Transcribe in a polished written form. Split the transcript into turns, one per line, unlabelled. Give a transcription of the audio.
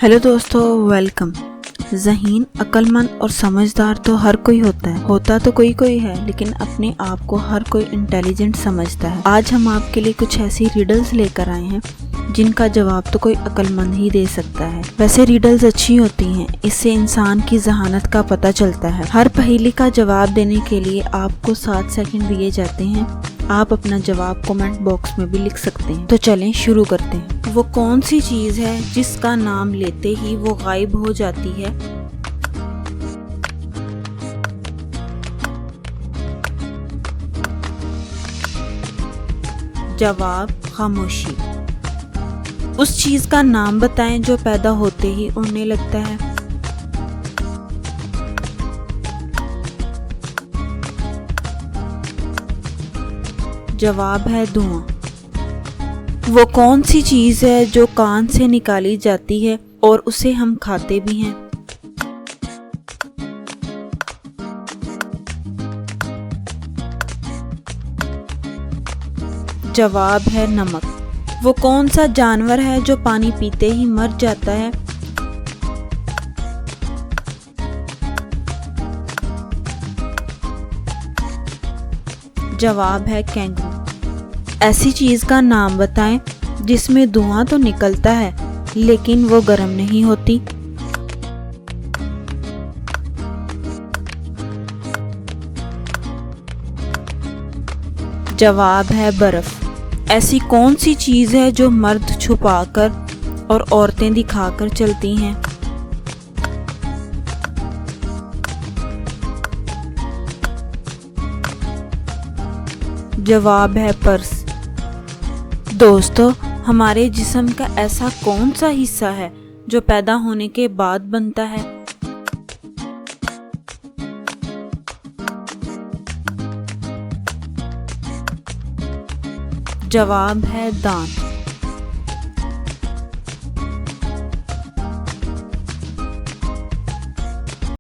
Hello दोस्तों, welcome. ज़हीन, अक्लमंद और समझदार तो हर कोई होता तो कोई है, लेकिन अपने आप को हर कोई इंटेलिजेंट समझता है। आज हम आपके लिए कुछ ऐसी रिडल्स लेकर आए हैं जिनका जवाब तो कोई अक्लमंद ही दे सकता है। वैसे रिडल्स अच्छी होती हैं, इससे इंसान की जहानत का पता चलता है। हर पहेली का जवाब देने के लिए आपको 7 सेकंड दिए जाते हैं। आप अपना जवाब कमेंट बॉक्स में भी लिख सकते हैं। तो चलें शुरू करते हैं। वो कौन सी चीज है जिसका नाम लेते ही वो गायब हो जाती है? जवाब खामोशी। उस चीज का नाम बताएं जो पैदा होते ही उड़ने लगता है। जवाब है धुआं। वो कौन सी चीज है जो कान से निकाली जाती है और उसे हम खाते भी हैं? जवाब है नमक। वो कौन सा जानवर है जो पानी पीते ही मर जाता है? जवाब है कैंगरू। ऐसी चीज का नाम बताएं जिसमें धुआं तो निकलता है लेकिन वो गर्म नहीं होती। जवाब है बर्फ। ऐसी कौन सी चीज है जो मर्द छुपाकर और औरतें दिखाकर चलती हैं? जवाब है पर्स। दोस्तों, हमारे जिस्म का ऐसा कौन सा हिस्सा है जो पैदा होने के बाद बनता है? जवाब है दांत।